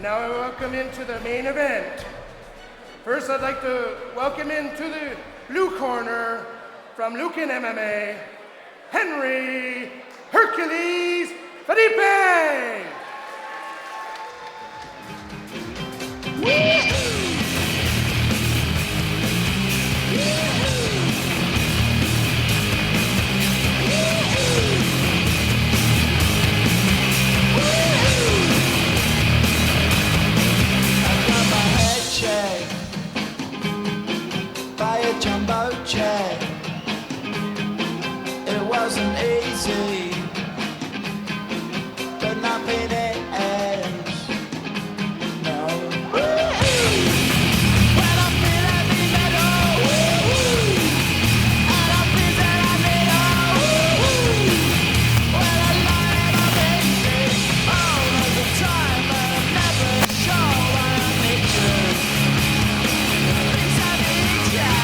Now I welcome into the main event. First, I'd like to welcome into the blue corner from LUCAN MMA, Henry Hercules FADIPE. Jumbo jet. It wasn't easy, but nothing ends. No. When I feel heavy metal, and I feel that I need when I lie and I'm easy all of the time, but I'm never sure what I need to. Things I need, yeah.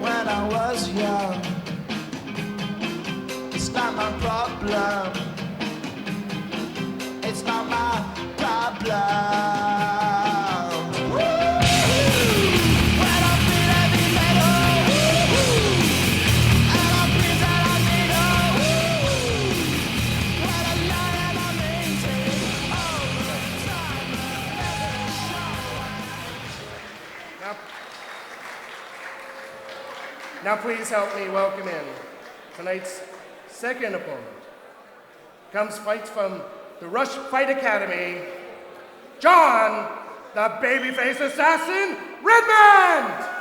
When I was young, it's not my problem. It's not my problem. When I feel heavy metal, and I feel that I need when I lie and I'm easy all the time, Now please help me welcome in tonight's second opponent. Comes fights from the Rush Fight Academy, John, the babyface assassin, Redmond!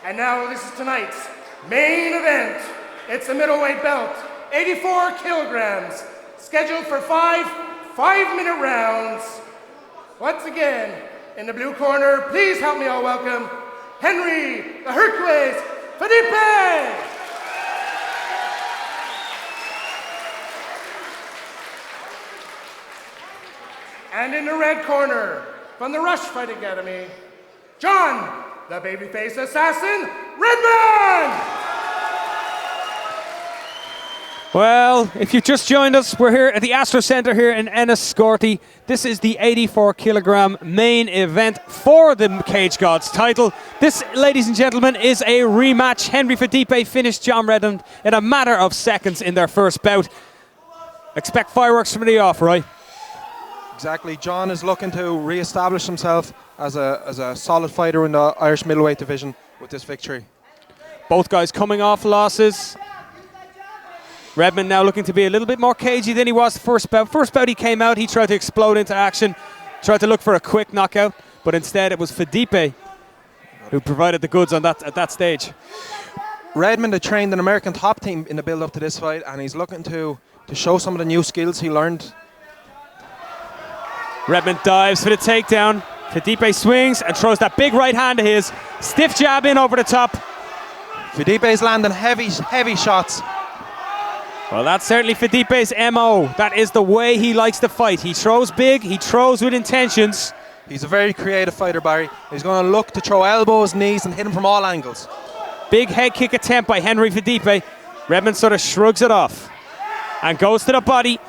And now this is tonight's main event. It's the middleweight belt, 84 kilograms, scheduled for five 5-minute rounds. Once again, in the blue corner, please help me all welcome Henry the Hercules FADIPE. And in the red corner, from the Rush Fight Academy, John, the babyface assassin, Redmond! Well, if you've just joined us, we're here at the Astro Centre here in Enniscorthy. This is the 84-kilogram main event for the Cage Gods title. This, ladies and gentlemen, is a rematch. Henry FADIPE finished John Redmond in a matter of seconds in their first bout. Expect fireworks from the off, right? Exactly. John is looking to re-establish himself as a solid fighter in the Irish middleweight division with this victory. Both guys coming off losses. Redmond now looking to be a little bit more cagey than he was the first bout. First bout he came out, he tried to explode into action, tried to look for a quick knockout, but instead it was FADIPE who provided the goods on that at that stage. Redmond had trained an American top team in the build-up to this fight, and he's looking to show some of the new skills he learned. Redmond dives for the takedown. FADIPE swings and throws that big right hand of his. Stiff jab in over the top. FADIPE's landing heavy shots. Well, that's certainly FADIPE's MO. That is the way he likes to fight. He throws big, he throws with intentions. He's a very creative fighter, Barry. He's going to look to throw elbows, knees, and hit him from all angles. Big head kick attempt by Henry FADIPE. Redmond sort of shrugs it off and goes to the body.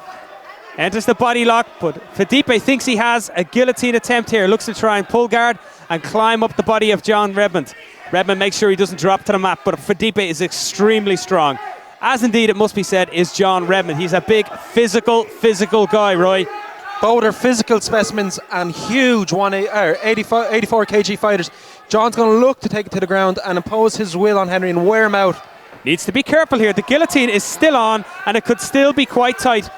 Enters the body lock, but FADIPE thinks he has a guillotine attempt here. Looks to try and pull guard and climb up the body of John Redmond. Redmond makes sure he doesn't drop to the mat, but FADIPE is extremely strong. As indeed, it must be said, is John Redmond. He's a big, physical guy, Roy. Both are physical specimens and huge 84 kg fighters. John's going to look to take it to the ground and impose his will on Henry and wear him out. Needs to be careful here. The guillotine is still on, and it could still be quite tight.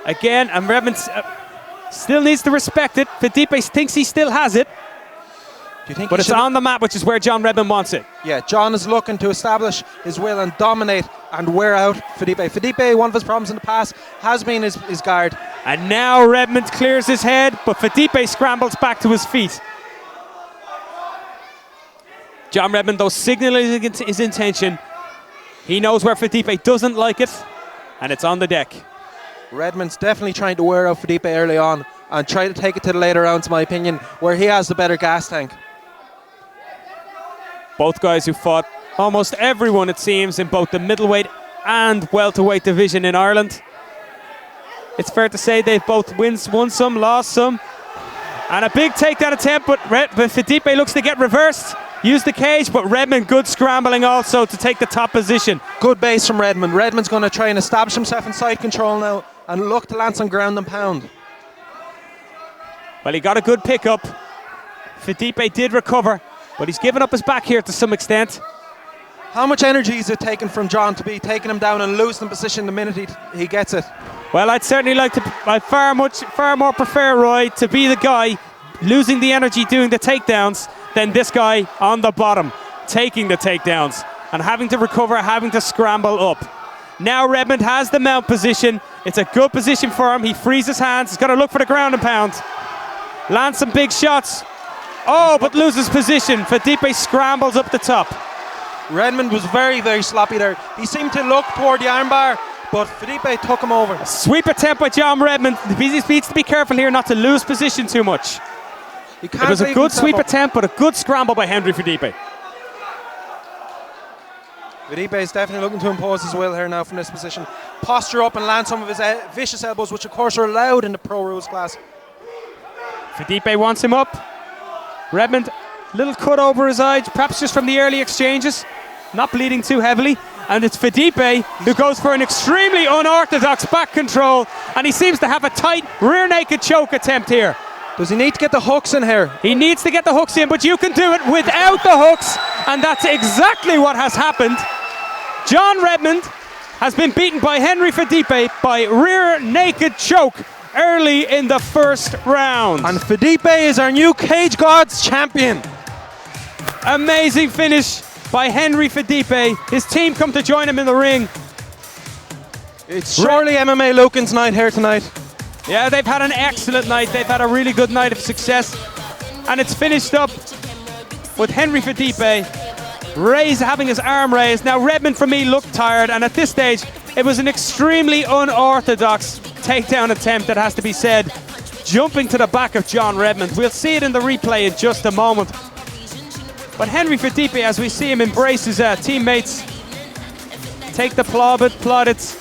Again, and Redmond still needs to respect it. FADIPE thinks he still has it. But it's on the mat, which is where John Redmond wants it. Yeah, John is looking to establish his will and dominate and wear out FADIPE. FADIPE, one of his problems in the past has been his guard. And now Redmond clears his head, but FADIPE scrambles back to his feet. John Redmond, though, signaling his intention. He knows where FADIPE doesn't like it, and it's on the deck. Redmond's definitely trying to wear out FADIPE early on and try to take it to the later rounds, in my opinion, where he has the better gas tank. Both guys who fought almost everyone, it seems, in both the middleweight and welterweight division in Ireland. It's fair to say they've both won some, lost some. And a big takedown attempt, but FADIPE looks to get reversed. Use the cage, but Redmond good scrambling also to take the top position. Good base from Redmond. Redmond's going to try and establish himself in side control now and look to land some ground and pound. Well, he got a good pickup. FADIPE did recover, but he's given up his back here to some extent. How much energy is it taken from John to be taking him down and losing position the minute he gets it? Well, I'd certainly like to, I far more prefer, Roy, to be the guy losing the energy doing the takedowns than this guy on the bottom taking the takedowns and having to recover, having to scramble up. Now Redmond has the mount position. It's a good position for him. He frees his hands. He's got to look for the ground and pound. Lands some big shots. Oh, but loses position. FADIPE scrambles up the top. Redmond was very sloppy there. He seemed to look toward the armbar, but FADIPE took him over. Sweep attempt by John Redmond. He needs to be careful here not to lose position too much. It was a good sweep attempt, but a good scramble by Henry FADIPE. FADIPE is definitely looking to impose his will here now from this position. Posture up and land some of his vicious elbows, which of course are allowed in the pro rules class. FADIPE wants him up. Redmond, little cut over his eye, perhaps just from the early exchanges. Not bleeding too heavily. And it's FADIPE who goes for an extremely unorthodox back control, and he seems to have a tight rear naked choke attempt here. Does he need to get the hooks in here? He needs to get the hooks in, but you can do it without the hooks, and that's exactly what has happened. John Redmond has been beaten by Henry FADIPE by rear naked choke early in the first round. And FADIPE is our new Cage Gods champion. Amazing finish by Henry FADIPE. His team come to join him in the ring. It's surely MMA Lucan's night here tonight. Yeah, they've had an excellent night. They've had a really good night of success. And it's finished up with Henry FADIPE having his arm raised. Now Redmond, for me, looked tired, and at this stage it was an extremely unorthodox takedown attempt, that has to be said, jumping to the back of John Redmond. We'll see it in the replay in just a moment. But Henry FADIPE, as we see him embrace his teammates, take the plaudits.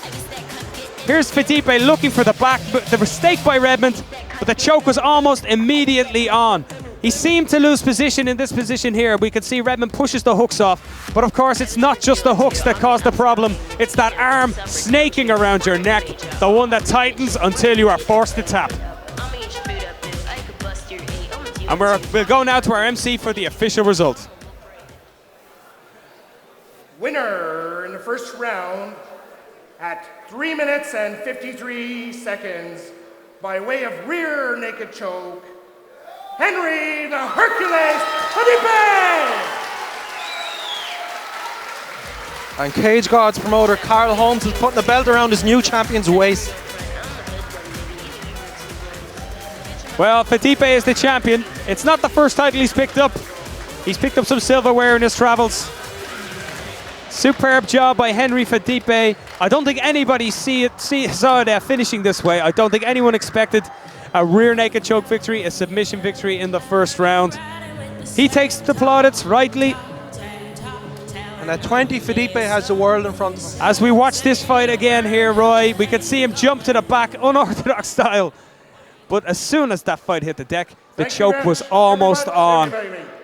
Here's FADIPE looking for the back, the mistake by Redmond, but the choke was almost immediately on. He seemed to lose position in this position here. We can see Redmond pushes the hooks off, but of course it's not just the hooks that cause the problem, it's that arm snaking around your neck, the one that tightens until you are forced to tap. And we'll go now to our MC for the official result. Winner in the first round at 3 minutes and 53 seconds by way of rear naked choke, Henry the Hercules FADIPE! And Cage Gods promoter Carl Holmes is putting the belt around his new champion's waist. Well, FADIPE is the champion. It's not the first title he's picked up. He's picked up some silverware in his travels. Superb job by Henry FADIPE. I don't think anybody saw it finishing this way. I don't think anyone expected a rear naked choke victory, a submission victory in the first round. He takes the plaudits rightly. And at 20, FADIPE has the world in front of him. As we watch this fight again here, Roy, we can see him jump to the back, unorthodox style. But as soon as that fight hit the deck, the choke was almost on.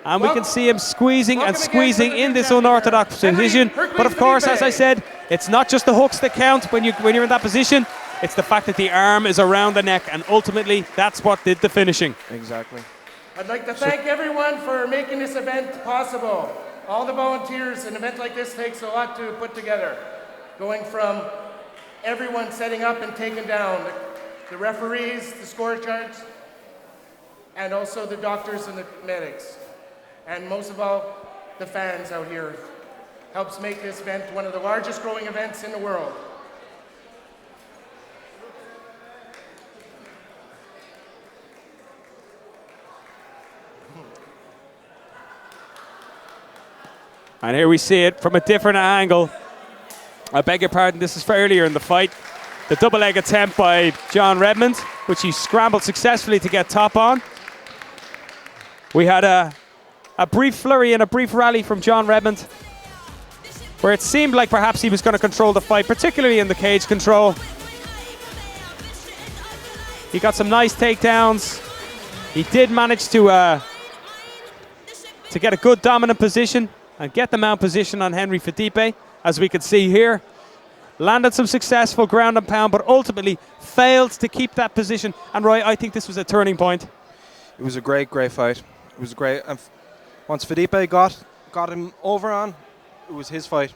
And we can see him squeezing and squeezing in this unorthodox position. But of course, as I said, it's not just the hooks that count when you're in that position. It's the fact that the arm is around the neck, and ultimately that's what did the finishing. Exactly. I'd like to thank everyone for making this event possible. All the volunteers, an event like this takes a lot to put together. Going from everyone setting up and taking down, the referees, the scorecards, and also the doctors and the medics. And most of all, the fans out here helps make this event one of the largest growing events in the world. And here we see it from a different angle. I beg your pardon, this is for earlier in the fight. The double leg attempt by John Redmond, which he scrambled successfully to get top on. We had a brief flurry and a brief rally from John Redmond, where it seemed like perhaps he was going to control the fight, particularly in the cage control. He got some nice takedowns. He did manage to get a good dominant position and get the mount position on Henry FADIPE, as we could see here. Landed some successful ground and pound, but ultimately failed to keep that position. And Roy, I think this was a turning point. It was a great fight. It was great. And once FADIPE got him over on, it was his fight.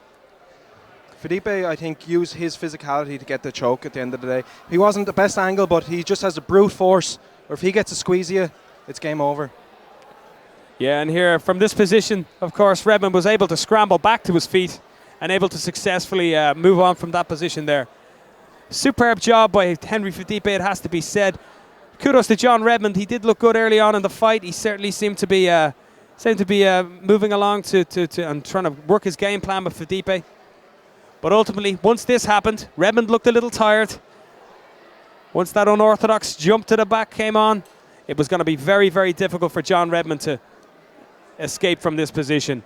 FADIPE, I think, used his physicality to get the choke at the end of the day. He wasn't the best angle, but he just has a brute force. Or if he gets a squeeze you, it's game over. Yeah, and here from this position, of course, Redmond was able to scramble back to his feet and able to successfully move on from that position there. Superb job by Henry FADIPE, it has to be said. Kudos to John Redmond. He did look good early on in the fight. He certainly seemed to be moving along to and trying to work his game plan with FADIPE. But ultimately, once this happened, Redmond looked a little tired. Once that unorthodox jump to the back came on, it was going to be very, very difficult for John Redmond to escape from this position.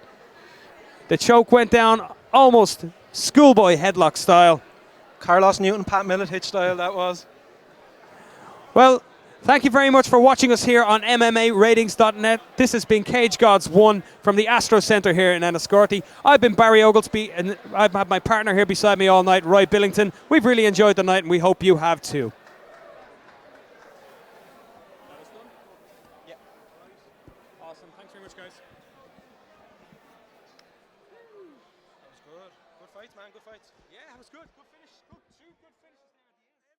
The choke went down almost schoolboy headlock style. Carlos Newton, Pat Miletich style, that was. Well, thank you very much for watching us here on MMAratings.net. This has been Cage Gods 1 from the Astro Centre here in Enniscorthy. I've been Barry Oglesby, and I've had my partner here beside me all night, Roy Billington. We've really enjoyed the night, and we hope you have too.